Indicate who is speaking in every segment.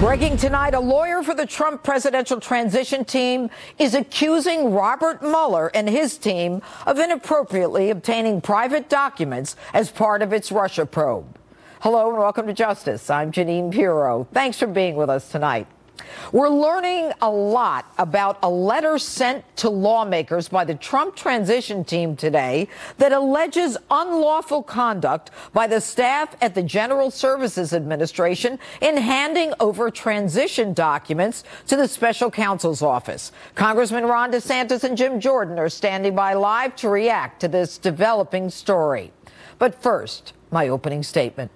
Speaker 1: Breaking tonight, a lawyer for the Trump presidential transition team is accusing Robert Mueller and his team of inappropriately obtaining private documents as part of its Russia probe. Hello and welcome to Justice. I'm Jeanine Pirro. Thanks for being with us tonight. We're learning a lot about a letter sent to lawmakers by the Trump transition team today that alleges unlawful conduct by the staff at the General Services Administration in handing over transition documents to the special counsel's office. Congressman Ron DeSantis and Jim Jordan are standing by live to react to this developing story. But first, my opening statement.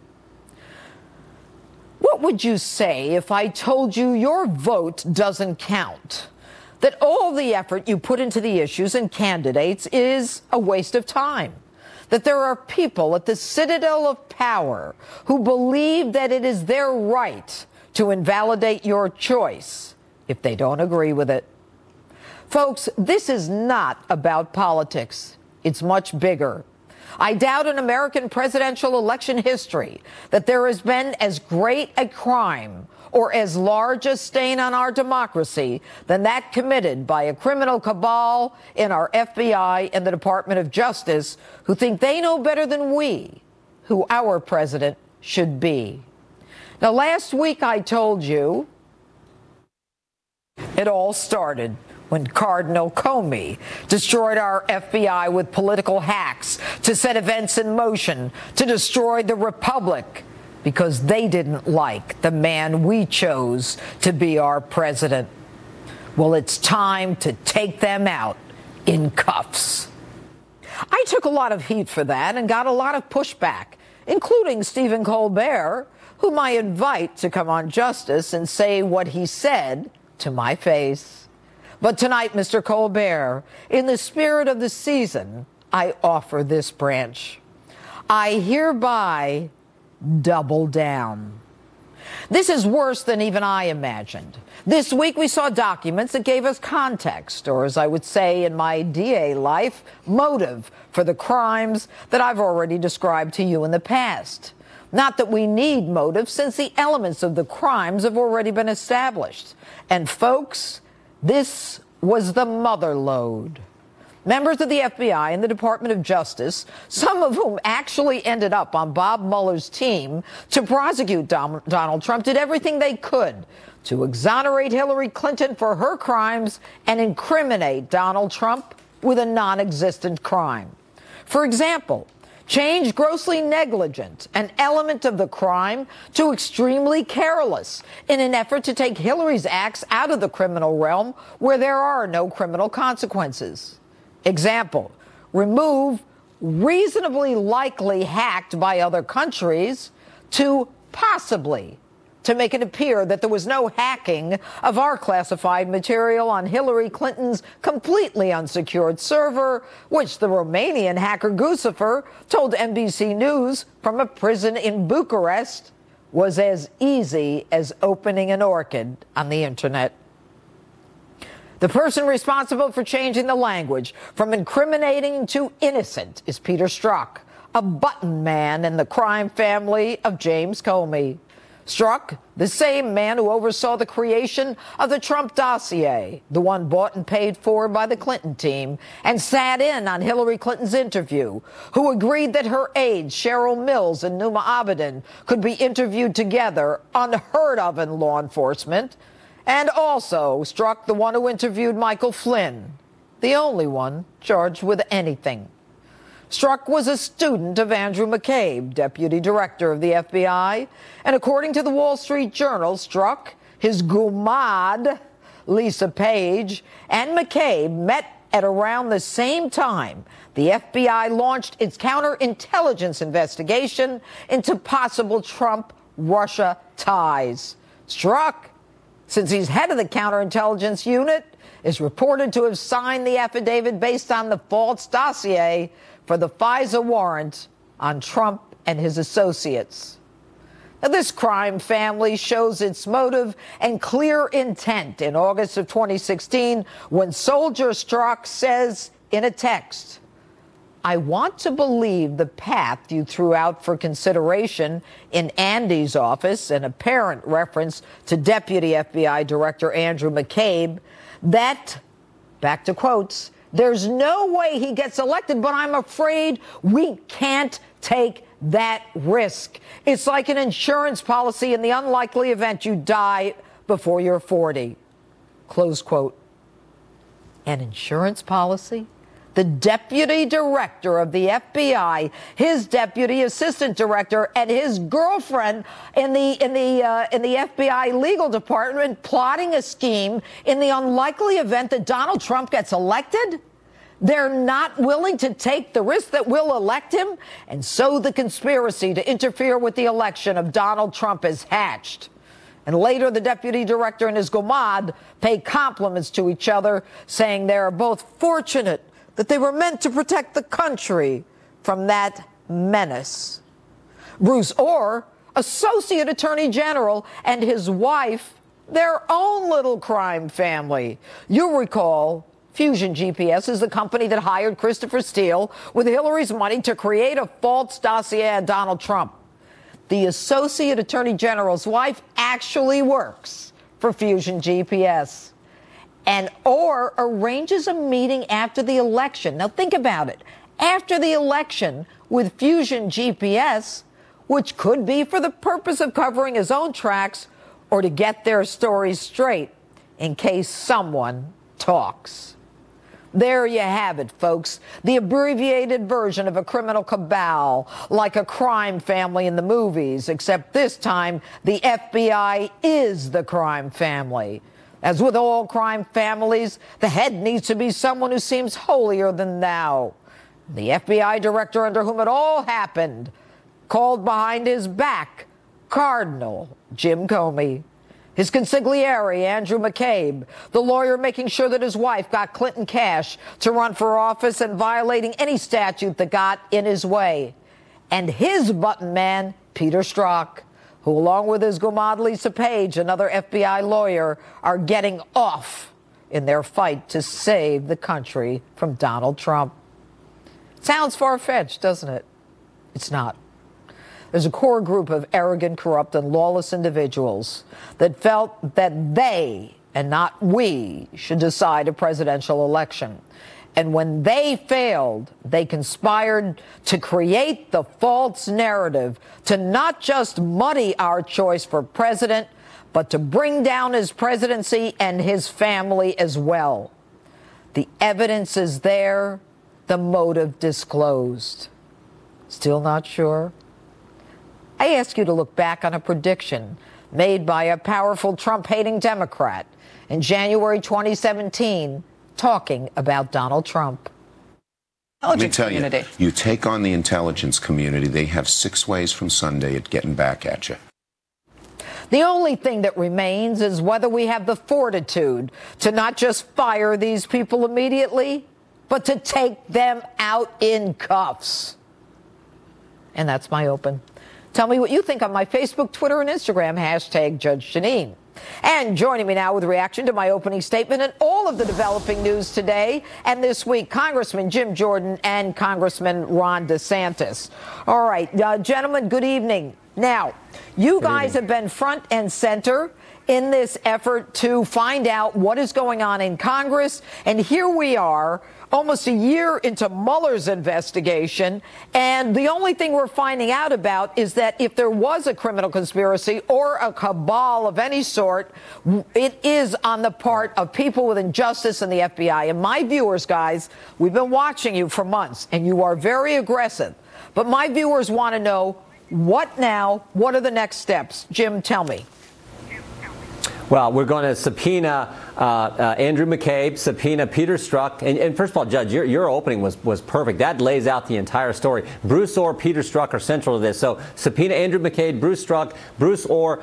Speaker 1: What would you say if I told you your vote doesn't count? That all the effort you put into the issues and candidates is a waste of time? That there are people at the citadel of power who believe that it is their right to invalidate your choice if they don't agree with it? Folks, this is not about politics. It's much bigger. I doubt in American presidential election history that there has been as great a crime or as large a stain on our democracy than that committed by a criminal cabal in our FBI and the Department of Justice who think they know better than we who our president should be. Now, last week I told you it all started when Cardinal Comey destroyed our FBI with political hacks to set events in motion to destroy the Republic because they didn't like the man we chose to be our president. Well, it's time to take them out in cuffs. I took a lot of heat for that and got a lot of pushback, including Stephen Colbert, whom I invite to come on Justice and say what he said to my face. But tonight, Mr. Colbert, in the spirit of the season, I offer this branch. I hereby double down. This is worse than even I imagined. This week we saw documents that gave us context, or as I would say in my DA life, motive for the crimes that I've already described to you in the past. Not that we need motive, since the elements of the crimes have already been established. And folks, this was the mother lode. Members of the FBI and the Department of Justice, some of whom actually ended up on Bob Mueller's team to prosecute Donald Trump, did everything they could to exonerate Hillary Clinton for her crimes and incriminate Donald Trump with a non-existent crime. For example, change grossly negligent, an element of the crime, to extremely careless in an effort to take Hillary's acts out of the criminal realm where there are no criminal consequences. Example, remove reasonably likely hacked by other countries to possibly, to make it appear that there was no hacking of our classified material on Hillary Clinton's completely unsecured server, which the Romanian hacker Guccifer told NBC News from a prison in Bucharest was as easy as opening an orchid on the internet. The person responsible for changing the language from incriminating to innocent is Peter Strzok, a button man in the crime family of James Comey. Strzok, the same man who oversaw the creation of the Trump dossier, the one bought and paid for by the Clinton team, and sat in on Hillary Clinton's interview, who agreed that her aides, Cheryl Mills and Numa Abedin, could be interviewed together, unheard of in law enforcement, and also Strzok, the one who interviewed Michael Flynn, the only one charged with anything. Strzok was a student of Andrew McCabe, deputy director of the FBI, and according to the Wall Street Journal, Strzok, his gumad, Lisa Page, and McCabe met at around the same time the FBI launched its counterintelligence investigation into possible Trump-Russia ties. Strzok, since he's head of the counterintelligence unit, is reported to have signed the affidavit based on the false dossier for the FISA warrant on Trump and his associates. Now, this crime family shows its motive and clear intent in August of 2016 when Soldier Strzok says in a text, I want to believe the path you threw out for consideration in Andy's office, an apparent reference to Deputy FBI Director Andrew McCabe, that, back to quotes, there's no way he gets elected, but I'm afraid we can't take that risk. It's like an insurance policy in the unlikely event you die before you're 40. Close quote. An insurance policy? The deputy director of the FBI, his deputy assistant director, and his girlfriend in the FBI legal department plotting a scheme in the unlikely event that Donald Trump gets elected? They're not willing to take the risk that will elect him, and so the conspiracy to interfere with the election of Donald Trump is hatched. And later, the deputy director and his gomad pay compliments to each other, saying they are both fortunate that they were meant to protect the country from that menace. Bruce Orr, Associate Attorney General, and his wife, their own little crime family. You'll recall Fusion GPS is the company that hired Christopher Steele with Hillary's money to create a false dossier on Donald Trump. The Associate Attorney General's wife actually works for Fusion GPS. And Orr arranges a meeting after the election. Now think about it. After the election with Fusion GPS, which could be for the purpose of covering his own tracks or to get their stories straight in case someone talks. There you have it, folks. The abbreviated version of a criminal cabal, like a crime family in the movies, except this time the FBI is the crime family. As with all crime families, the head needs to be someone who seems holier than thou. The FBI director under whom it all happened called behind his back Cardinal Jim Comey. His consigliere, Andrew McCabe, the lawyer making sure that his wife got Clinton cash to run for office and violating any statute that got in his way. And his button man, Peter Strzok, who along with his gomad Lisa Page, another FBI lawyer, are getting off in their fight to save the country from Donald Trump. Sounds far-fetched, doesn't it? It's not. There's a core group of arrogant, corrupt, and lawless individuals that felt that they, and not we, should decide a presidential election. And when they failed, they conspired to create the false narrative to not just muddy our choice for president, but to bring down his presidency and his family as well. The evidence is there, the motive disclosed. Still not sure? I ask you to look back on a prediction made by a powerful Trump-hating Democrat in January 2017, talking about Donald Trump.
Speaker 2: Let me tell you, you take on the intelligence community, they have 6 ways from Sunday at getting back at you.
Speaker 1: The only thing that remains is whether we have the fortitude to not just fire these people immediately, but to take them out in cuffs. And that's my open. Tell me what you think on my Facebook, Twitter, and Instagram, hashtag Judge Jeanine. And joining me now with reaction to my opening statement and all of the developing news today and this week, Congressman Jim Jordan and Congressman Ron DeSantis. All right, gentlemen, good evening. Now, you guys have been front and center in this effort to find out what is going on in Congress. And here we are, almost a year into Mueller's investigation, and the only thing we're finding out about is that if there was a criminal conspiracy or a cabal of any sort, it is on the part of people with injustice in the FBI. And my viewers, guys, we've been watching you for months, and you are very aggressive. But my viewers want to know, what now? What are the next steps? Jim, tell me.
Speaker 3: Well, we're going to subpoena Andrew McCabe, subpoena Peter Strzok. And first of all, Judge, your opening was perfect. That lays out the entire story. Bruce Orr, Peter Strzok are central to this. So subpoena Andrew McCabe, Bruce Strzok, Bruce Orr,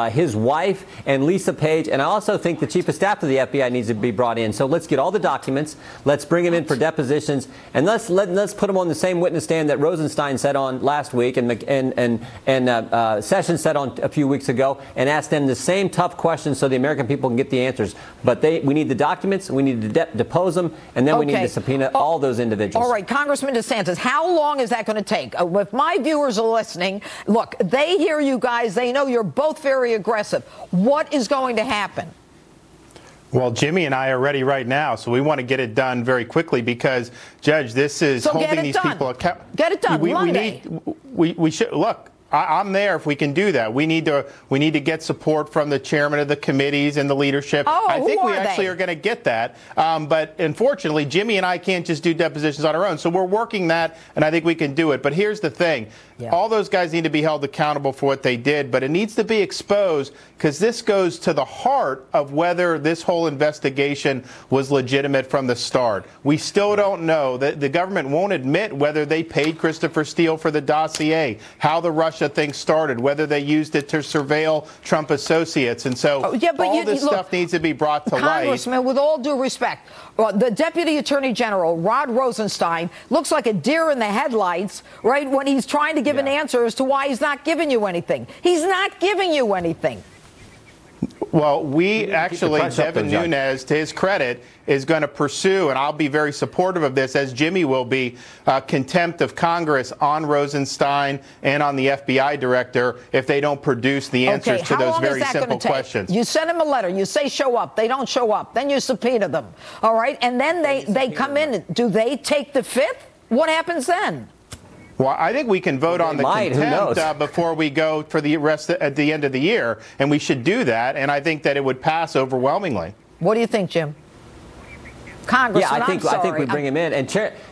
Speaker 3: his wife, and Lisa Page. And I also think the chief of staff of the FBI needs to be brought in. So let's get all the documents. Let's bring them in for depositions. And let's put them on the same witness stand that Rosenstein said on last week and Sessions said on a few weeks ago, and ask them the same tough questions so the American people can get the answers. answers. But we need the documents, we need to depose them, and then we need to subpoena all those individuals.
Speaker 1: All right, Congressman DeSantis, how long is that going to take? If my viewers are listening, look, they hear you guys, they know you're both very aggressive. What is going to happen?
Speaker 4: Well, Jimmy and I are ready right now, so we want to get it done very quickly because, Judge, this is holding these people accountable.
Speaker 1: Get it done Monday.
Speaker 4: We should look. I'm there if we can do that. We need to get support from the chairman of the committees and the leadership. I think we actually are going to get that. But unfortunately, Jimmy and I can't just do depositions on our own. So we're working that, and I think we can do it. But here's the thing. Yeah. All those guys need to be held accountable for what they did, but it needs to be exposed because this goes to the heart of whether this whole investigation was legitimate from the start. We still don't know. The government won't admit whether they paid Christopher Steele for the dossier, how the Russia thing started, whether they used it to surveil Trump associates. And so all this stuff needs to be brought to light.
Speaker 1: Congressman, with all due respect, the Deputy Attorney General, Rod Rosenstein, looks like a deer in the headlights, right, when he's trying to give an answer as to why he's not giving you anything. He's not giving you anything.
Speaker 4: Well, we actually, Devin Nunes, to his credit, is going to pursue, and I'll be very supportive of this, as Jimmy will be, contempt of Congress on Rosenstein and on the FBI director if they don't produce the answers to those very simple questions.
Speaker 1: You send them a letter. You say show up. They don't show up. Then you subpoena them. All right? And then they come in. Do they take the fifth? What happens then?
Speaker 4: Well, I think we can vote on the contempt before we go for the rest at the end of the year, and we should do that. And I think that it would pass overwhelmingly.
Speaker 1: What do you think, Jim? Congressman,
Speaker 3: I think we bring him in. And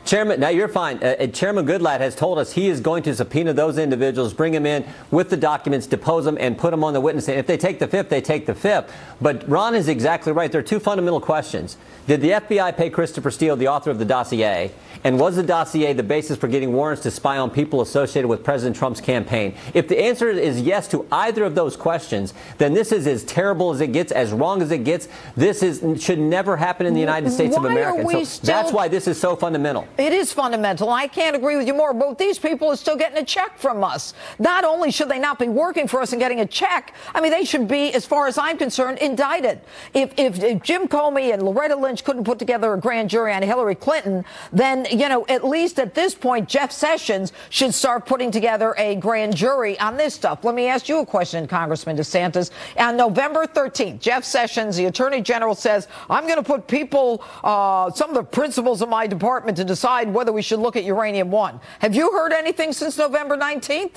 Speaker 3: Chairman, now you're fine. Chairman Goodlatte has told us he is going to subpoena those individuals, bring them in with the documents, depose them, and put them on the witness stand. If they take the fifth, they take the fifth. But Ron is exactly right. There are two fundamental questions. Did the FBI pay Christopher Steele, the author of the dossier? And was the dossier the basis for getting warrants to spy on people associated with President Trump's campaign? If the answer is yes to either of those questions, then this is as terrible as it gets, as wrong as it gets. This should never happen in the United States of America. So that's why this is so fundamental.
Speaker 1: It is fundamental. I can't agree with you more. But these people are still getting a check from us. Not only should they not be working for us and getting a check, I mean, they should be, as far as I'm concerned, indicted. If Jim Comey and Loretta Lynch couldn't put together a grand jury on Hillary Clinton, then, you know, at least at this point, Jeff Sessions should start putting together a grand jury on this stuff. Let me ask you a question, Congressman DeSantis. On November 13th, Jeff Sessions, the Attorney General, says, I'm going to put people, some of the principals of my department to decide whether we should look at Uranium One. Have you heard anything since November 19th?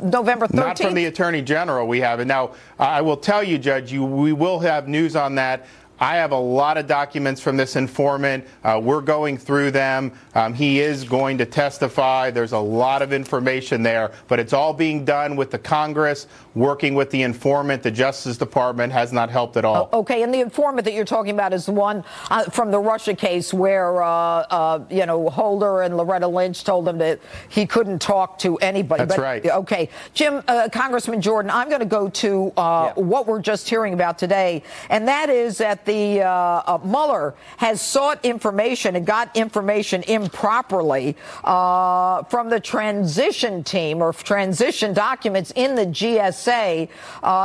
Speaker 1: November 13th?
Speaker 4: Not from the Attorney General, we haven't. Now, I will tell you, Judge, we will have news on that. I have a lot of documents from this informant. We're going through them. He is going to testify. There's a lot of information there, but it's all being done with the Congress, working with the informant. The Justice Department has not helped at all.
Speaker 1: Okay, and the informant that you're talking about is the one from the Russia case where, you know, Holder and Loretta Lynch told him that he couldn't talk to anybody.
Speaker 4: That's right.
Speaker 1: Okay. Jim, Congressman Jordan, I'm going to go to what we're just hearing about today, and that is that the Mueller has sought information and got information improperly from the transition team or transition documents in the GSA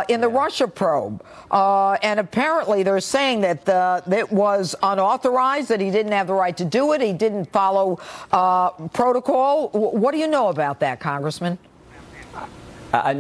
Speaker 1: in the Russia probe. And apparently they're saying that it was unauthorized, that he didn't have the right to do it. He didn't follow protocol. What do you know about that, Congressman?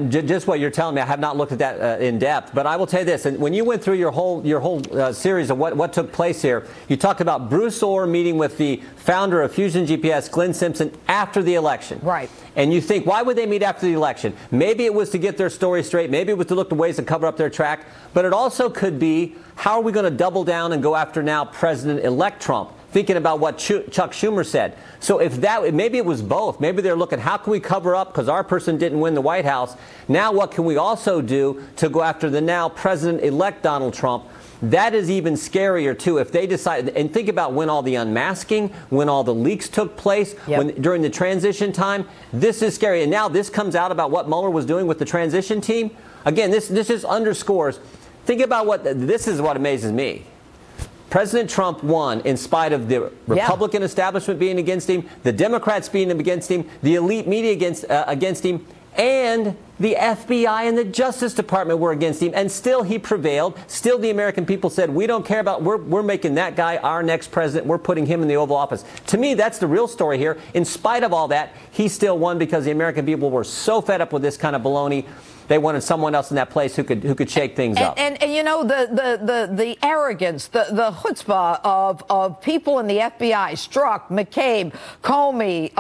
Speaker 3: Just what you're telling me, I have not looked at that in depth, but I will tell you this: and when you went through your whole series of what took place here, you talked about Bruce Orr meeting with the founder of Fusion GPS, Glenn Simpson, after the election.
Speaker 1: Right.
Speaker 3: And you think, why would they meet after the election? Maybe it was to get their story straight. Maybe it was to look at ways to cover up their track. But it also could be, how are we going to double down and go after now President-elect Trump? Thinking about what Chuck Schumer said. So if that, maybe it was both. Maybe they're looking, how can we cover up because our person didn't win the White House? Now what can we also do to go after the now President-elect Donald Trump? That is even scarier, too, if they decide. And think about when all the unmasking, when all the leaks took place, during the transition time. This is scary. And now this comes out about what Mueller was doing with the transition team. Again, this just underscores. Think about this is what amazes me. President Trump won in spite of the Republican establishment being against him, the Democrats being against him, the elite media against him, and the FBI and the Justice Department were against him, and still he prevailed. Still the American people said, we don't care about, we're making that guy our next president. We're putting him in the Oval Office. To me, that's the real story here. In spite of all that, he still won because the American people were so fed up with this kind of baloney. They wanted someone else in that place who could shake things up.
Speaker 1: And you know, the arrogance, the chutzpah of people in the FBI, Strzok, McCabe, Comey,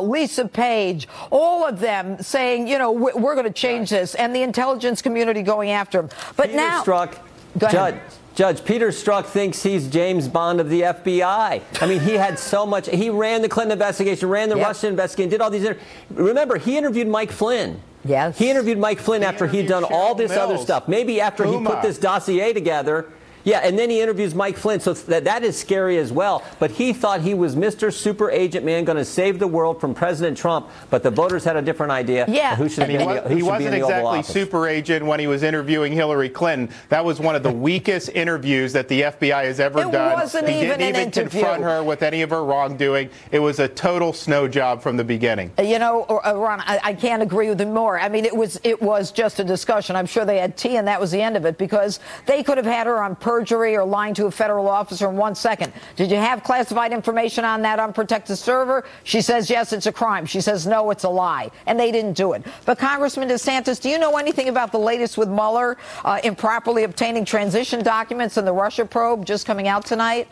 Speaker 1: Lisa Page, all of them saying, you know, we're going to change this, and the intelligence community going after him. But
Speaker 3: Peter
Speaker 1: now,
Speaker 3: Strzok, Judge, Peter Strzok thinks he's James Bond of the FBI. I mean, he had so much. He ran the Clinton investigation, ran the Russian investigation, did all these. Remember, he interviewed Mike Flynn.
Speaker 1: Yes.
Speaker 3: He interviewed Mike Flynn after he'd done all this other stuff. Maybe after he put this dossier together. Yeah, and then he interviews Mike Flynn, so that is scary as well. But he thought he was Mr. Super Agent Man, going to save the world from President Trump. But the voters had a different idea.
Speaker 1: Yeah,
Speaker 3: who should
Speaker 4: he wasn't exactly super agent when he was interviewing Hillary Clinton. That was one of the weakest intervieus that the FBI has ever done.
Speaker 1: It wasn't
Speaker 4: he
Speaker 1: even
Speaker 4: didn't
Speaker 1: an
Speaker 4: even
Speaker 1: interview.
Speaker 4: confront her with any of her wrongdoing. It was a total snow job from the beginning.
Speaker 1: You know, Ron, I can't agree with him more. I mean, it was just a discussion. I'm sure they had tea, and that was the end of it, because they could have had her on perjury or lying to a federal officer in 1 second. Did you have classified information on that unprotected server? She says, yes, it's a crime. She says, no, it's a lie. And they didn't do it. But Congressman DeSantis, do you know anything about the latest with Mueller improperly obtaining transition documents in the Russia probe just coming out tonight?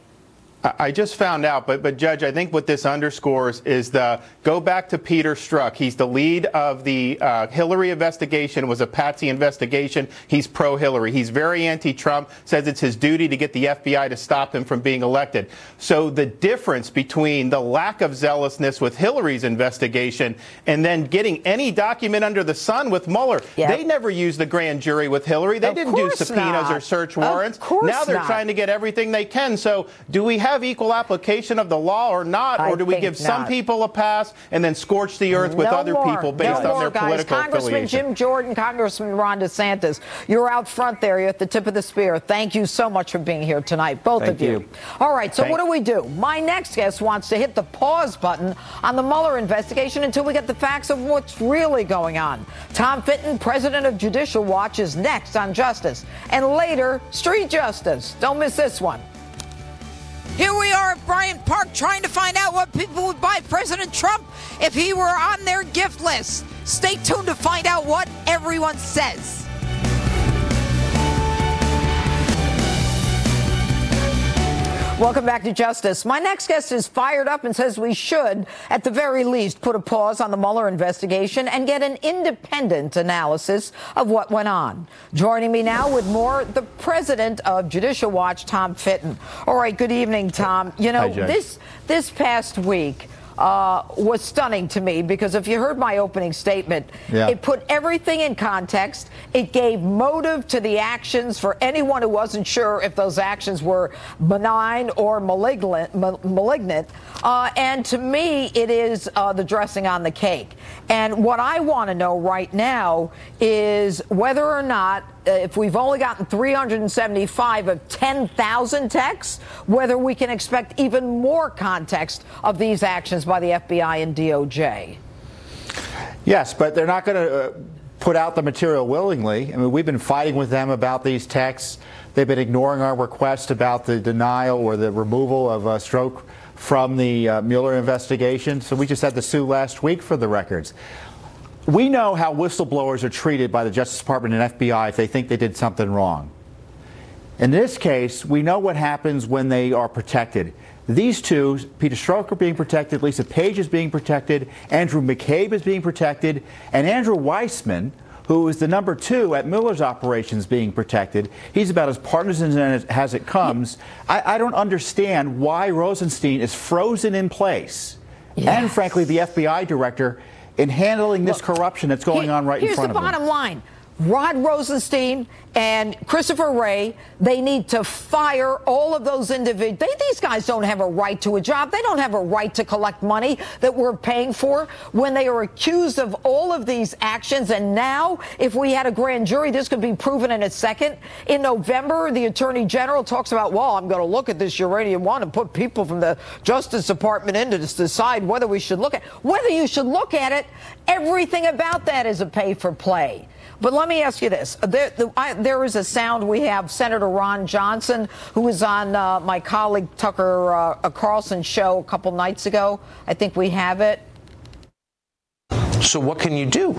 Speaker 4: I just found out, but Judge, I think what this underscores is go back to Peter Strzok. He's the lead of the Hillary investigation. It was a patsy investigation. He's pro-Hillary. He's very anti-Trump, says it's his duty to get the FBI to stop him from being elected. So the difference between the lack of zealousness with Hillary's investigation and then getting any document under the sun with Mueller, they never used the grand jury with Hillary. They didn't do subpoenas or search warrants. Now they're trying to get everything they can. So do we have equal application of the law or not, or do we give some people a pass and then scorch the earth with other people based on their political
Speaker 1: Congressman
Speaker 4: affiliation?
Speaker 1: Jim Jordan, Congressman Ron DeSantis, you're out front there. You're at the tip of the spear. Thank you so much for being here tonight, both of you. All right, so what do? My next guest wants to hit the pause button on the Mueller investigation until we get the facts of what's really going on. Tom Fitton, president of Judicial Watch, is next on Justice, and later, Street Justice. Don't miss this one. Here we are at Bryant Park trying to find out what people would buy President Trump if he were on their gift list. Stay tuned to find out what everyone says. Welcome back to Justice. My next guest is fired up and says we should, at the very least, put a pause on the Mueller investigation and get an independent analysis of what went on. Joining me now with more, the president of Judicial Watch, Tom Fitton. All right, good evening, Tom. You know, this past week was stunning to me, because if you heard my opening statement, it put everything in context. It gave motive to the actions for anyone who wasn't sure if those actions were benign or malignant. And to me, it is the dressing on the cake. And what I want to know right now is whether or not, if we've only gotten 375 of 10,000 texts, whether we can expect even more context of these actions by the FBI and DOJ.
Speaker 5: Yes, but they're not going to put out the material willingly. I mean, we've been fighting with them about these texts. They've been ignoring our request about the denial or the removal of Strzok from the Mueller investigation. So we just had to sue last week for the records. We know how whistleblowers are treated by the Justice Department and FBI if they think they did something wrong. In this case, we know what happens when they are protected. These two, Peter Strzok, are being protected, Lisa Page is being protected, Andrew McCabe is being protected, and Andrew Weissman, who is the number 2 at Mueller's operations, being protected. He's about as partisan as it comes. I don't understand why Rosenstein is frozen in place, and frankly the FBI director, in handling this corruption that's going on right in front of them.
Speaker 1: Here's the bottom line. Rod Rosenstein and Christopher Wray, they need to fire all of those individuals. These guys don't have a right to a job. They don't have a right to collect money that we're paying for when they are accused of all of these actions. And now, if we had a grand jury, this could be proven in a second. In November, the Attorney General talks about, well, I'm going to look at this uranium one and put people from the Justice Department in to decide whether we should look at it. Whether you should look at it, everything about that is a pay for play. But let me ask you this. There is a sound. We have Senator Ron Johnson, who was on my colleague Tucker Carlson's show a couple nights ago. I think we have it.
Speaker 6: So what can you do?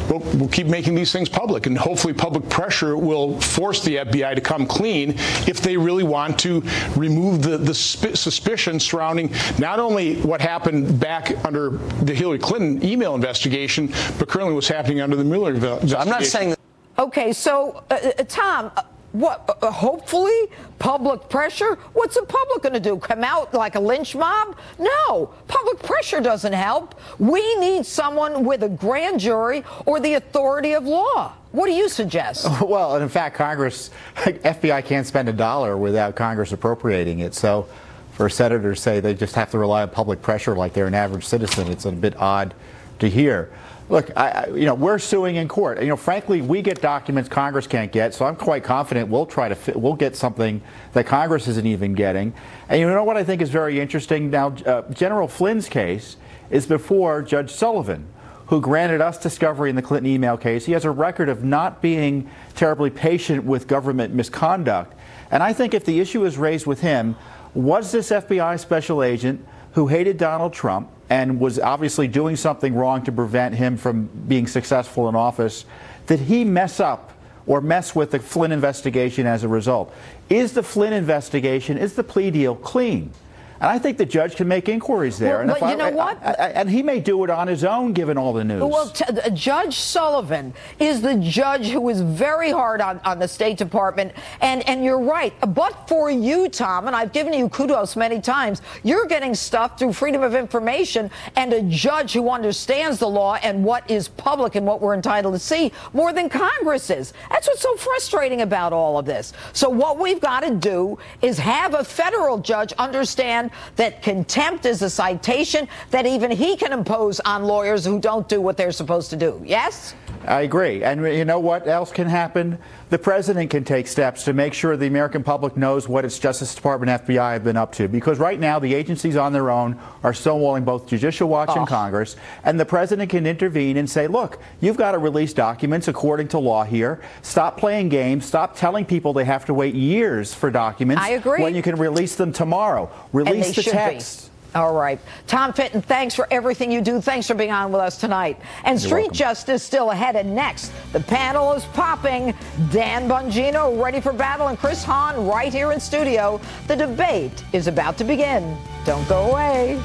Speaker 6: We'll keep making these things public, and hopefully public pressure will force the FBI to come clean if they really want to remove the suspicion surrounding not only what happened back under the Hillary Clinton email investigation, but currently what's happening under the Mueller investigation.
Speaker 3: I'm not saying that.
Speaker 1: Okay, so, Tom, what, hopefully public pressure? What's the public going to do? Come out like a lynch mob? No, public pressure doesn't help. We need someone with a grand jury or the authority of law. What do you suggest?
Speaker 5: Well, in fact, Congress, FBI can't spend $1 without Congress appropriating it. So for senators to say they just have to rely on public pressure like they're an average citizen, it's a bit odd to hear. Look, we're suing in court. Frankly, we get documents Congress can't get, so I'm quite confident we'll get something that Congress isn't even getting. And you know what I think is very interesting? Now, General Flynn's case is before Judge Sullivan, who granted us discovery in the Clinton email case. He has a record of not being terribly patient with government misconduct. And I think if the issue is raised with him, was this FBI special agent who hated Donald Trump and was obviously doing something wrong to prevent him from being successful in office, did he mess up or mess with the Flynn investigation as a result? Is the Flynn investigation, is the plea deal clean? And I think the judge can make inquiries there.
Speaker 1: Well, but you know what?
Speaker 5: And he may do it on his own, given all the news.
Speaker 1: Well, Judge Sullivan is the judge who is very hard on the State Department. And you're right. But for you, Tom, and I've given you kudos many times, you're getting stuff through Freedom of Information and a judge who understands the law and what is public and what we're entitled to see more than Congress is. That's what's so frustrating about all of this. So what we've got to do is have a federal judge understand that contempt is a citation that even he can impose on lawyers who don't do what they're supposed to do. Yes?
Speaker 5: I agree. And you know what else can happen? The president can take steps to make sure the American public knows what its Justice Department, FBI have been up to. Because right now, the agencies on their own are stonewalling both Judicial Watch and Congress. And the president can intervene and say, look, you've got to release documents according to law here. Stop playing games. Stop telling people they have to wait years for documents.
Speaker 1: I agree.
Speaker 5: When you can release them tomorrow. Release the text.
Speaker 1: All right. Tom Fitton, thanks for everything you do. Thanks for being on with us tonight. And Street Justice still ahead. And next, the panel is popping. Dan Bongino ready for battle and Chris Hahn right here in studio. The debate is about to begin. Don't go away.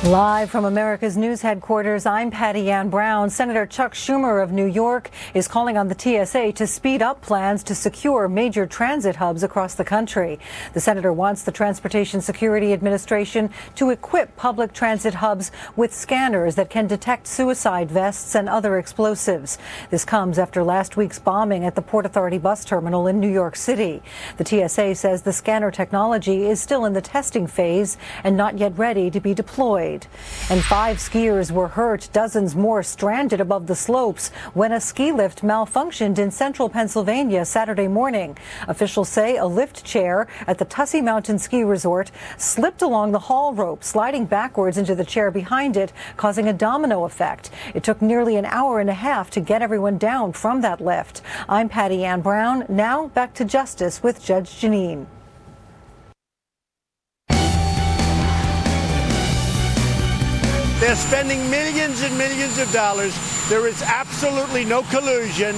Speaker 7: Live from America's news headquarters, I'm Patty Ann Brown. Senator Chuck Schumer of New York is calling on the TSA to speed up plans to secure major transit hubs across the country. The senator wants the Transportation Security Administration to equip public transit hubs with scanners that can detect suicide vests and other explosives. This comes after last week's bombing at the Port Authority bus terminal in New York City. The TSA says the scanner technology is still in the testing phase and not yet ready to be deployed. And 5 skiers were hurt, dozens more stranded above the slopes when a ski lift malfunctioned in central Pennsylvania Saturday morning. Officials say a lift chair at the Tussey Mountain Ski Resort slipped along the haul rope, sliding backwards into the chair behind it, causing a domino effect. It took nearly an hour and a half to get everyone down from that lift. I'm Patty Ann Brown. Now back to Justice with Judge Jeanine.
Speaker 8: They're spending millions and millions of dollars. There is absolutely no collusion.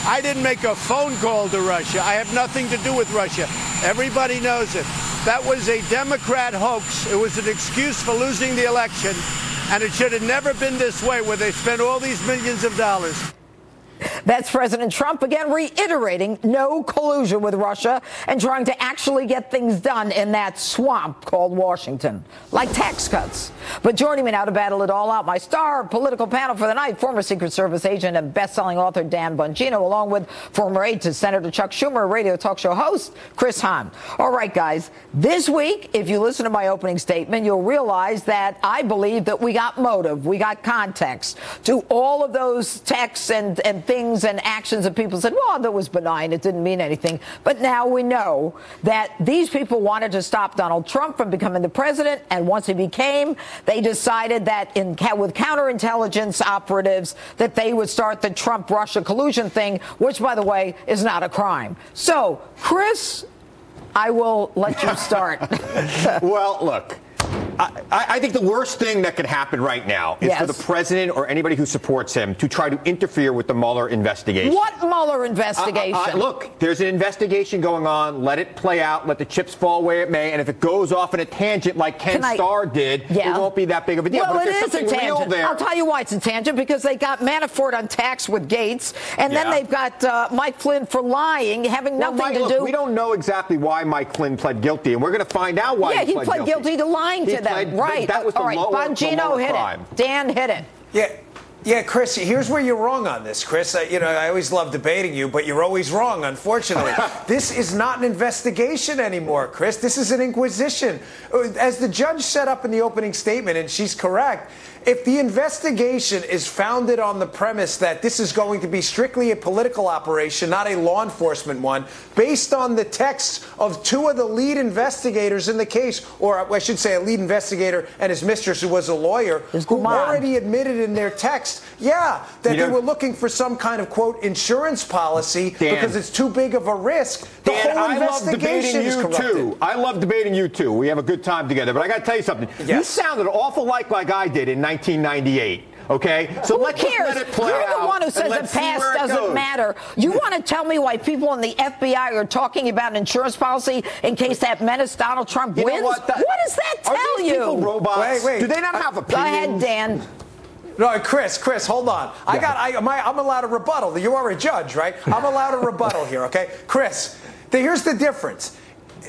Speaker 8: I didn't make a phone call to Russia. I have nothing to do with Russia. Everybody knows it. That was a Democrat hoax. It was an excuse for losing the election. And it should have never been this way, where they spent all these millions of dollars.
Speaker 1: That's President Trump again reiterating no collusion with Russia and trying to actually get things done in that swamp called Washington, like tax cuts. But joining me now to battle it all out, my star political panel for the night, former Secret Service agent and best-selling author Dan Bongino, along with former aide to Senator Chuck Schumer, radio talk show host Chris Hahn. All right, guys, this week, if you listen to my opening statement, you'll realize that I believe that we got motive, we got context to all of those texts and things and actions that people said, well, that was benign, it didn't mean anything. But now we know that these people wanted to stop Donald Trump from becoming the president, and once he became, they decided that with counterintelligence operatives that they would start the Trump-Russia collusion thing, which, by the way, is not a crime. So, Chris, I will let you start.
Speaker 9: Well, look. I think the worst thing that could happen right now is for the president or anybody who supports him to try to interfere with the Mueller investigation.
Speaker 1: What Mueller investigation?
Speaker 9: Look, there's an investigation going on. Let it play out. Let the chips fall where it may. And if it goes off in a tangent like Ken Starr did, it won't be that big of a deal.
Speaker 1: Well,
Speaker 9: but
Speaker 1: it is a tangent. I'll tell you why it's a tangent, because they got Manafort on tax with Gates, and then they've got Mike Flynn for lying, having nothing to do.
Speaker 9: We don't know exactly why Mike Flynn pled guilty, and we're going to find out why
Speaker 1: he pled guilty to lying to them. Right.
Speaker 9: That was the lower
Speaker 1: crime. Dan, hit it.
Speaker 10: Yeah, Chris, here's where you're wrong on this, Chris. I always love debating you, but you're always wrong, unfortunately. This is not an investigation anymore, Chris. This is an inquisition. As the judge set up in the opening statement, and she's correct, if the investigation is founded on the premise that this is going to be strictly a political operation, not a law enforcement one, based on the texts of two of the lead investigators in the case, or I should say a lead investigator and his mistress, who was a lawyer, who already admitted in their text, that they were looking for some kind of, quote, insurance policy because it's too big of a risk. The whole investigation is corrupted.
Speaker 9: I love debating you, too. We have a good time together. But I got to tell you something. Yes. You sounded awful like I did in 1998. Okay, so
Speaker 1: let it play out. You're the one who says the past doesn't matter. You want to tell me why people in the FBI are talking about an insurance policy in case that menace Donald Trump wins? What does that tell you?
Speaker 9: Are these people robots?
Speaker 10: Wait.
Speaker 9: Do they not have opinions?
Speaker 1: Go ahead, Dan.
Speaker 10: No, Chris, hold on. I'm allowed a rebuttal. You are a judge, right? I'm allowed a rebuttal here, okay? Chris, here's the difference.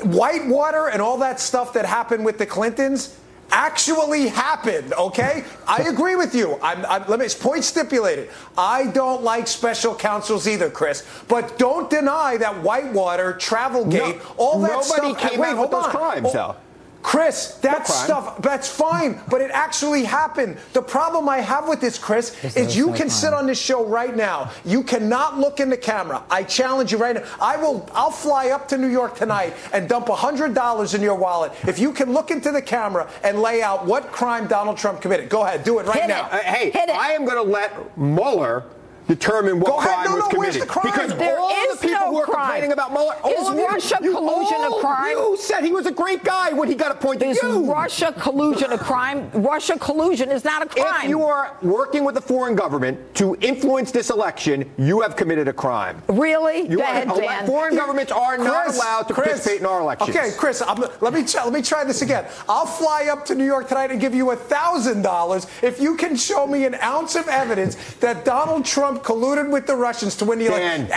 Speaker 10: Whitewater and all that stuff that happened with the Clintons actually happened, okay? I agree with you. Let me point stipulated. I don't like special counsels either, Chris. But don't deny that Whitewater, Travelgate, all that stuff.
Speaker 9: Nobody came out with those crimes, though.
Speaker 10: Chris, that stuff, that's fine, but it actually happened. The problem I have with this, Chris, is you can sit on this show right now. You cannot look in the camera. I challenge you right now. I'll fly up to New York tonight and dump $100 in your wallet if you can look into the camera and lay out what crime Donald Trump committed. Go ahead, do it right now.
Speaker 9: I am going to let Mueller determine what crime was committed.
Speaker 10: Because
Speaker 1: there
Speaker 9: all
Speaker 1: is
Speaker 9: the people
Speaker 1: no
Speaker 9: who are
Speaker 1: crime.
Speaker 9: complaining about Mueller,
Speaker 1: Is Russia collusion a crime?
Speaker 9: You said he was a great guy when he got appointed.
Speaker 1: Is Russia collusion a crime? Russia collusion is not a crime.
Speaker 9: If you are working with a foreign government to influence this election, you have committed a crime.
Speaker 1: Really? Go ahead, Dan.
Speaker 9: Foreign governments are not allowed to participate in our elections.
Speaker 10: Okay, Chris, let me try this again. I'll fly up to New York tonight and give you $1,000 if you can show me an ounce of evidence that Donald Trump colluded with the Russians to win the election.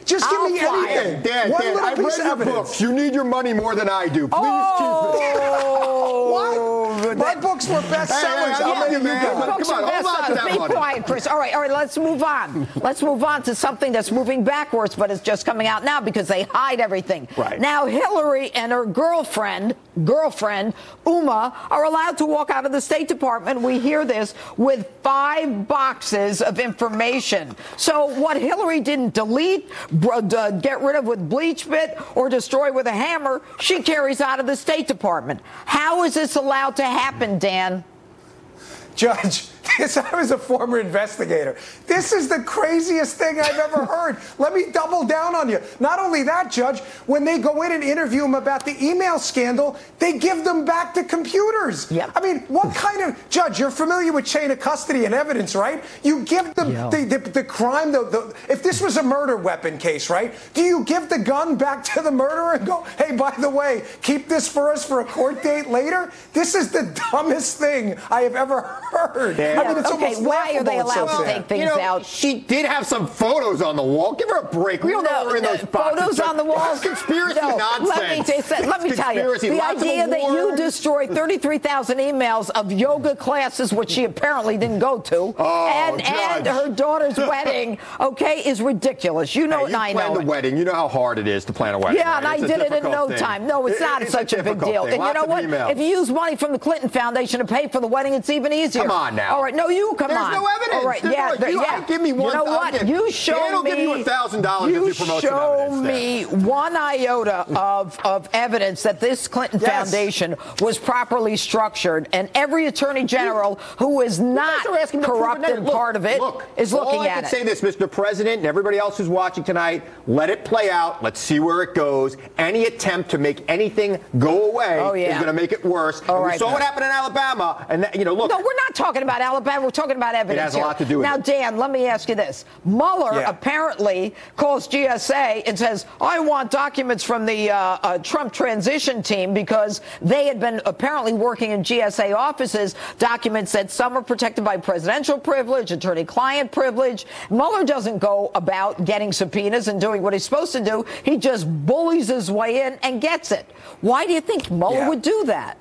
Speaker 10: Just give me anything.
Speaker 9: Dan, I've read your books. You need your money more than I do. Please keep it.
Speaker 10: What? My books were bestsellers.
Speaker 1: Be quiet, Chris. All right, let's move on. Let's move on to something that's moving backwards, but it's just coming out now because they hide everything.
Speaker 9: Right.
Speaker 1: Now, Hillary and her girlfriend, Uma, are allowed to walk out of the State Department. We hear this with 5 boxes of information. So what Hillary didn't delete, get rid of with bleach bit, or destroy with a hammer, she carries out of the State Department. How is this allowed to happen, Dan?
Speaker 10: Judge, I was a former investigator. This is the craziest thing I've ever heard. Let me double down on you. Not only that, Judge, when they go in and interview them about the email scandal, they give them back to computers.
Speaker 1: Yep.
Speaker 10: I mean, what kind of... Judge, you're familiar with chain of custody and evidence, right? You give them the crime... if this was a murder weapon case, right? Do you give the gun back to the murderer and go, hey, by the way, keep this for us for a court date later? This is the dumbest thing I have ever heard.
Speaker 1: Okay, why are they allowed to take things out?
Speaker 9: She did have some photos on the wall. Give her a break. We don't know what were in those boxes.
Speaker 1: Photos on the walls?
Speaker 9: Conspiracy nonsense.
Speaker 1: Let me tell you, the idea that you destroyed 33,000 emails of yoga classes, which she apparently didn't go to, and her daughter's wedding, okay, is ridiculous. You know, I know.
Speaker 9: You planned a wedding. You know how hard it is to plan a wedding.
Speaker 1: Yeah, and I did it in no time. No, it's not such a big deal. And you know what? If you use money from the Clinton Foundation to pay for the wedding, it's even easier.
Speaker 9: Come on now.
Speaker 1: All right, no, you come on.
Speaker 9: There's no evidence.
Speaker 1: All right,
Speaker 9: Give me one.
Speaker 1: You know what? You show me.
Speaker 9: Give you $1,000 if you promote some evidence.
Speaker 1: Show me one iota of evidence that this Clinton Foundation was properly structured, and every attorney general who is not corrupted part of it is looking at it.
Speaker 9: I can say this, Mr. President, and everybody else who's watching tonight, let it play out. Let's see where it goes. Any attempt to make anything go away is going to make it worse. We saw what happened in Alabama, and look.
Speaker 1: No, we're not talking about Alabama. We're talking about evidence.
Speaker 9: It has a lot to do with it.
Speaker 1: Now, Dan, let me ask you this. Mueller apparently calls GSA and says, I want documents from the Trump transition team because they had been apparently working in GSA offices, documents that some are protected by presidential privilege, attorney-client privilege. Mueller doesn't go about getting subpoenas and doing what he's supposed to do. He just bullies his way in and gets it. Why do you think Mueller would do that?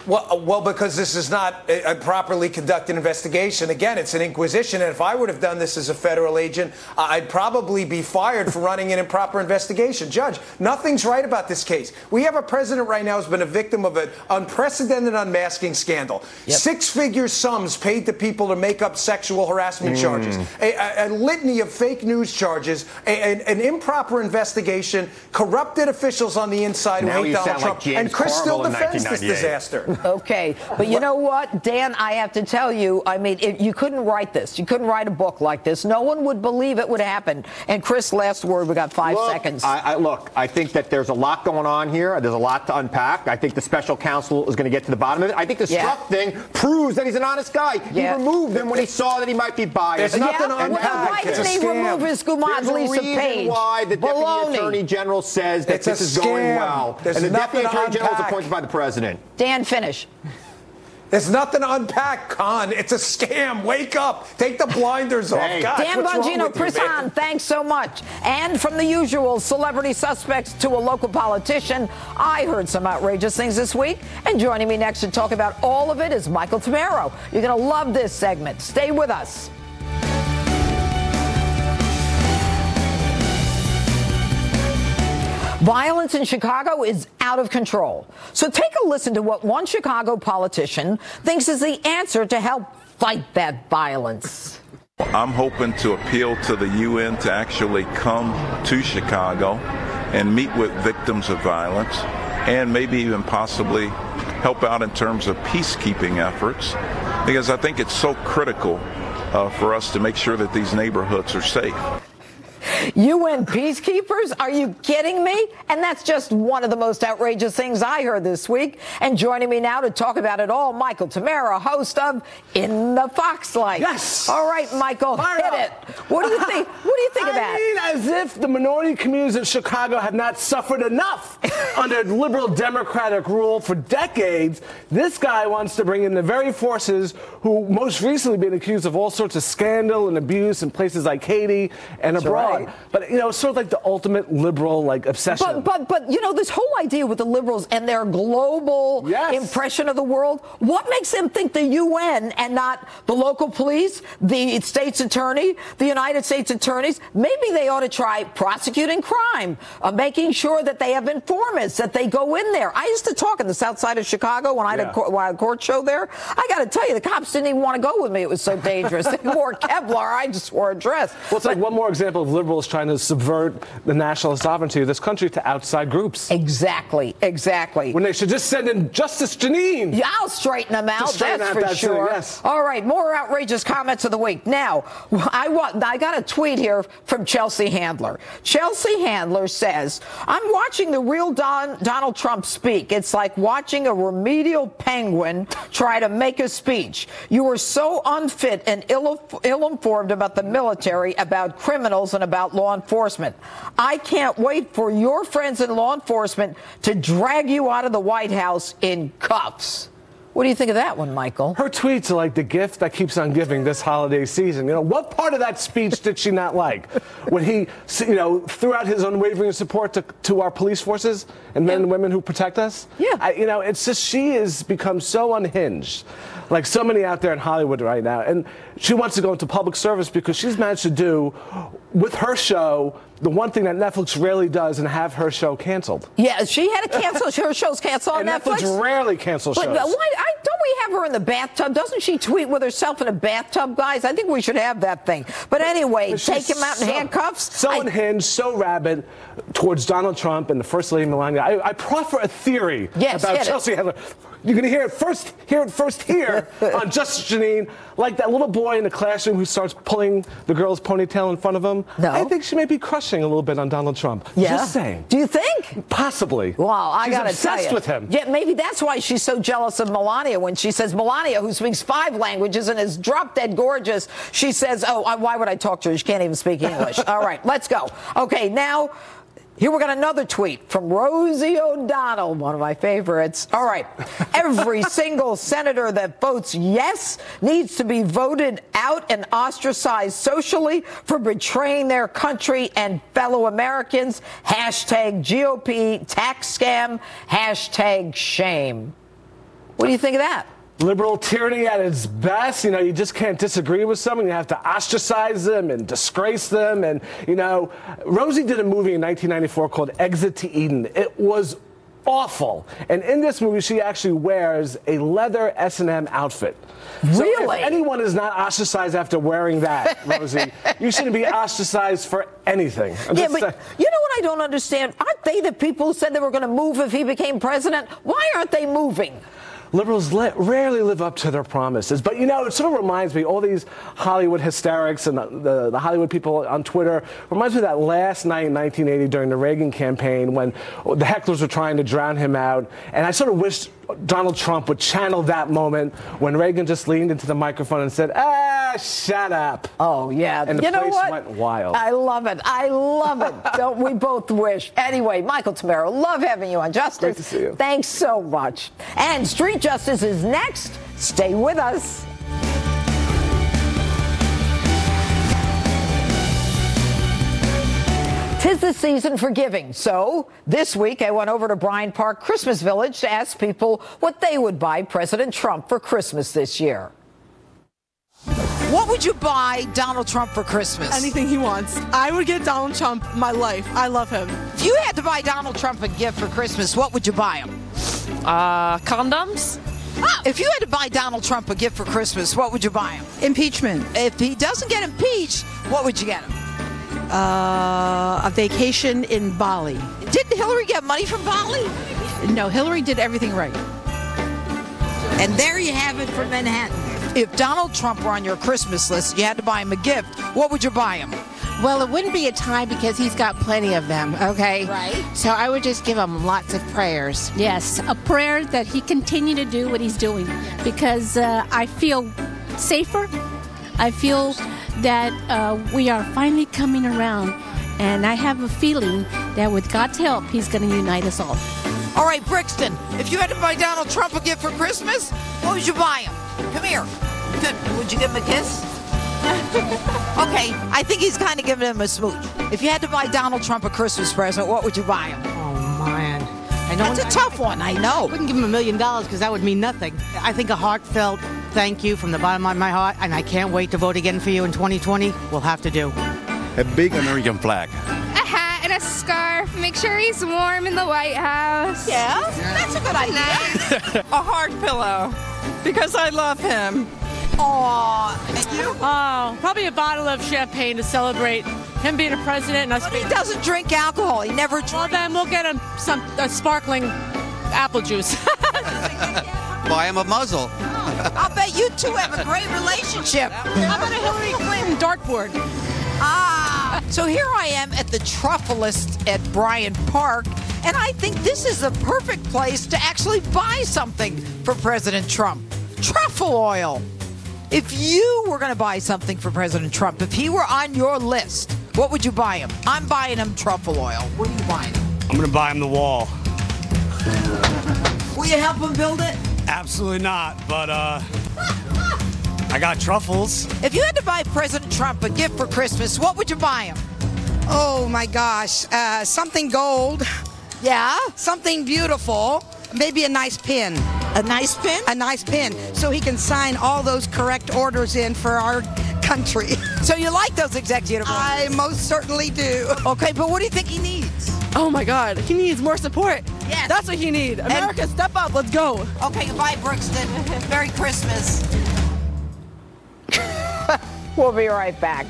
Speaker 10: Well, because this is not a properly conducted investigation. Again, it's an inquisition, and if I would have done this as a federal agent, I'd probably be fired for running an improper investigation. Judge, nothing's right about this case. We have a president right now who's been a victim of an unprecedented unmasking scandal. Six-figure sums paid to people to make up sexual harassment charges, a litany of fake news charges, an improper investigation, corrupted officials on the inside who hate Donald Trump, and Chris still defends this disaster.
Speaker 1: Okay, but you know what, Dan, I have to tell you, I mean, you couldn't write this. You couldn't write a book like this. No one would believe it would happen. And Chris, last word, we got 5 seconds.
Speaker 9: I think that there's a lot going on here. There's a lot to unpack. I think the special counsel is going to get to the bottom of it. I think the Strzok thing proves that he's an honest guy. He removed him when he saw that he might be biased.
Speaker 10: There's nothing to unpack.
Speaker 1: Why didn't he remove his Gumad Lisa Page?
Speaker 9: There's a reason why the Deputy Attorney General says that this is going well. And the Deputy Attorney General is appointed by the President.
Speaker 1: Dan, finish.
Speaker 10: There's nothing to unpack, Con. It's a scam. Wake up. Take the blinders off. Gosh,
Speaker 1: Dan Bongino, Chris Hahn, thanks so much. And from the usual celebrity suspects to a local politician, I heard some outrageous things this week. And joining me next to talk about all of it is Michael Tamero. You're going to love this segment. Stay with us. Violence in Chicago is out of control. So take a listen to what one Chicago politician thinks is the answer to help fight that violence.
Speaker 11: I'm hoping to appeal to the UN to actually come to Chicago and meet with victims of violence and maybe even possibly help out in terms of peacekeeping efforts, because I think it's so critical for us to make sure that these neighborhoods are safe.
Speaker 1: UN peacekeepers? Are you kidding me? And that's just one of the most outrageous things I heard this week. And joining me now to talk about it all, Michael Tamero, host of In the Foxlight.
Speaker 12: Yes.
Speaker 1: All right, Michael, hit it. What do you think? What do you think of that?
Speaker 12: I mean, as if the minority communities of Chicago have not suffered enough under liberal Democratic rule for decades. This guy wants to bring in the very forces who most recently been accused of all sorts of scandal and abuse in places like Haiti and abroad. Right. But, you know, it's sort of like the ultimate liberal, like, obsession.
Speaker 1: But you know, this whole idea with the liberals and their global impression of the world, what makes them think the UN and not the local police, the state's attorney, the United States attorneys, maybe they ought to try prosecuting crime, making sure that they have informants, that they go in there. I used to talk in the south side of Chicago when I had a court show there. I got to tell you, the cops didn't even want to go with me. It was so dangerous. They wore Kevlar. I just wore a dress.
Speaker 12: Well, it's like one more example of liberals trying to subvert the national sovereignty of this country to outside groups.
Speaker 1: Exactly.
Speaker 12: When they should just send in Justice Jeanine.
Speaker 1: Yeah, I'll straighten them out, that's for sure.
Speaker 12: Yes.
Speaker 1: All right, more outrageous comments of the week. Now, I got a tweet here from Chelsea Handler. Chelsea Handler says, I'm watching the real Donald Trump speak. It's like watching a remedial penguin try to make a speech. You are so unfit and ill-informed about the military, about criminals, and about law enforcement. I can't wait for your friends in law enforcement to drag you out of the White House in cuffs. What do you think of that one, Michael?
Speaker 12: Her tweets are like the gift that keeps on giving this holiday season. You know, what part of that speech did she not like? When he, threw out his unwavering support to our police forces and men and women who protect us?
Speaker 1: Yeah.
Speaker 12: It's just she has become so unhinged, like so many out there in Hollywood right now. And she wants to go into public service because she's managed to do, with her show, the one thing that Netflix rarely does, and have her show canceled.
Speaker 1: Yeah, she had to cancel her show's canceled on
Speaker 12: and Netflix rarely cancels shows.
Speaker 1: But don't we have her in the bathtub? Doesn't she tweet with herself in a bathtub, guys? I think we should have that thing. But anyway, take him out in handcuffs.
Speaker 12: So unhinged, so rabid towards Donald Trump and the First Lady Melania. I proffer a theory about Chelsea Handler. You're going to hear it first here on Just Jeanine, like that little boy in the classroom who starts pulling the girl's ponytail in front of him.
Speaker 1: No.
Speaker 12: I think she may be crushing a little bit on Donald Trump.
Speaker 1: Yeah?
Speaker 12: Just saying.
Speaker 1: Do you think?
Speaker 12: Possibly.
Speaker 1: Well, I got to tell you.
Speaker 12: She's obsessed with him.
Speaker 1: Yeah, maybe that's why she's so jealous of Melania. When she says, Melania, who speaks 5 languages and is drop-dead gorgeous, she says, why would I talk to her? She can't even speak English. All right, let's go. Okay, now... Here we got another tweet from Rosie O'Donnell, one of my favorites. All right. Every single senator that votes yes needs to be voted out and ostracized socially for betraying their country and fellow Americans. Hashtag GOP tax scam. Hashtag shame. What do you think of that?
Speaker 12: Liberal tyranny at its best. You just can't disagree with someone. You have to ostracize them and disgrace them. And, Rosie did a movie in 1994 called Exit to Eden. It was awful. And in this movie, she actually wears a leather S&M outfit.
Speaker 1: Really?
Speaker 12: So if anyone is not ostracized after wearing that, Rosie, you shouldn't be ostracized for anything.
Speaker 1: Yeah, but you know what I don't understand? Aren't they the people who said they were going to move if he became president? Why aren't they moving?
Speaker 12: Liberals rarely live up to their promises. But, it sort of reminds me, all these Hollywood hysterics and the Hollywood people on Twitter, reminds me of that last night in 1980 during the Reagan campaign when the hecklers were trying to drown him out. And I sort of wished Donald Trump would channel that moment when Reagan just leaned into the microphone and said, shut up.
Speaker 1: Oh, yeah.
Speaker 12: And the place went wild.
Speaker 1: I love it. I love it. Don't we both wish? Anyway, Michael Tamero, love having you on Justice.
Speaker 12: Great to see you.
Speaker 1: Thanks so much. And Street Justice is next. Stay with us. 'Tis the season for giving. So this week I went over to Bryant Park Christmas Village to ask people what they would buy President Trump for Christmas this year. What would you buy Donald Trump for Christmas?
Speaker 13: Anything he wants. I would get Donald Trump my life. I love him.
Speaker 1: If you had to buy Donald Trump a gift for Christmas, what would you buy him?
Speaker 13: Condoms?
Speaker 1: If you had to buy Donald Trump a gift for Christmas, what would you buy him?
Speaker 13: Impeachment.
Speaker 1: If he doesn't get impeached, what would you get him?
Speaker 13: A vacation in Bali.
Speaker 1: Didn't Hillary get money from Bali?
Speaker 13: No, Hillary did everything right.
Speaker 1: And there you have it from Manhattan. If Donald Trump were on your Christmas list, you had to buy him a gift, what would you buy him?
Speaker 14: Well, it wouldn't be a tie because he's got plenty of them, okay?
Speaker 1: Right.
Speaker 14: So I would just give him lots of prayers.
Speaker 15: Yes, a prayer that he continue to do what he's doing because I feel safer. I feel that we are finally coming around, and I have a feeling that with God's help, he's going to unite us all.
Speaker 1: All right, Brixton, if you had to buy Donald Trump a gift for Christmas, what would you buy him? Come here. Would you give him a kiss? Okay, I think he's kind of giving him a smooch. If you had to buy Donald Trump a Christmas present, what would you buy him?
Speaker 16: Oh, man.
Speaker 1: That's a tough one, I know.
Speaker 16: I wouldn't give him $1 million because that would mean nothing. I think a heartfelt thank you from the bottom of my heart, and I can't wait to vote again for you in 2020. We'll have to do.
Speaker 17: A big American flag.
Speaker 18: A hat and a scarf. Make sure he's warm in the White House.
Speaker 1: Yeah, that's a good idea.
Speaker 13: A heart pillow because I love him.
Speaker 1: Aw, and you?
Speaker 19: Oh, probably a bottle of champagne to celebrate him being a president and us.
Speaker 1: But he doesn't drink alcohol. He never drinks.
Speaker 19: Well, then we'll get him some sparkling apple juice.
Speaker 17: Buy him a muzzle.
Speaker 1: I'll bet you two have a great relationship.
Speaker 19: How about a Hillary Clinton dartboard?
Speaker 1: So here I am at the Truffleist at Bryant Park, and I think this is the perfect place to actually buy something for President Trump. Truffle oil. If you were going to buy something for President Trump, if he were on your list, what would you buy him? I'm buying him truffle oil. What are you buying him?
Speaker 20: I'm going to buy him the wall.
Speaker 1: Will you help him build it?
Speaker 20: Absolutely not, but I got truffles.
Speaker 21: If you had to buy President Trump a gift for Christmas, what would you buy him?
Speaker 22: Oh my gosh, something gold.
Speaker 21: Yeah?
Speaker 22: Something beautiful. Maybe a nice pin.
Speaker 21: A nice pin?
Speaker 22: A nice pin, so he can sign all those correct orders in for our country.
Speaker 21: So you like those executive orders?
Speaker 22: I most certainly do.
Speaker 21: Okay, but what do you think he needs?
Speaker 13: Oh my God, he needs more support.
Speaker 21: Yes.
Speaker 13: That's what he needs. America, step up, let's go.
Speaker 21: Okay, goodbye, Brookston. Merry Christmas. We'll be right back.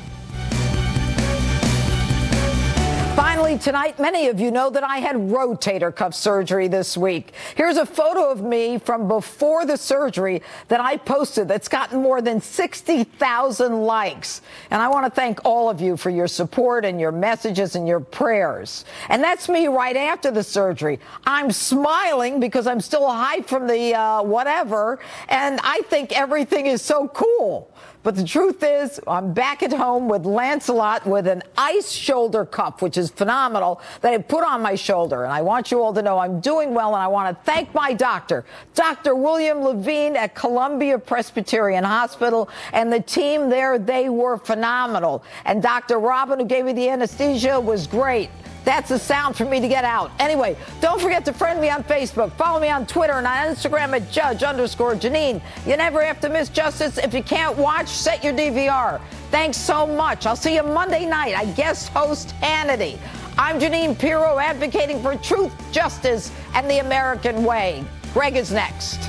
Speaker 21: Finally, tonight, many of you know that I had rotator cuff surgery this week. Here's a photo of me from before the surgery that I posted that's gotten more than 60,000 likes. And I want to thank all of you for your support and your messages and your prayers. And that's me right after the surgery. I'm smiling because I'm still high from the whatever, and I think everything is so cool. But the truth is, I'm back at home with Lancelot with an ice shoulder cup, which is phenomenal, that I put on my shoulder. And I want you all to know I'm doing well, and I want to thank my doctor, Dr. William Levine at Columbia Presbyterian Hospital, and the team there. They were phenomenal. And Dr. Robin, who gave me the anesthesia, was great. That's the sound for me to get out. Anyway, don't forget to friend me on Facebook. Follow me on Twitter and on Instagram at Judge_Jeanine. You never have to miss justice. If you can't watch, set your DVR. Thanks so much. I'll see you Monday night. I guest host Hannity. I'm Jeanine Pirro, advocating for truth, justice, and the American way. Greg is next.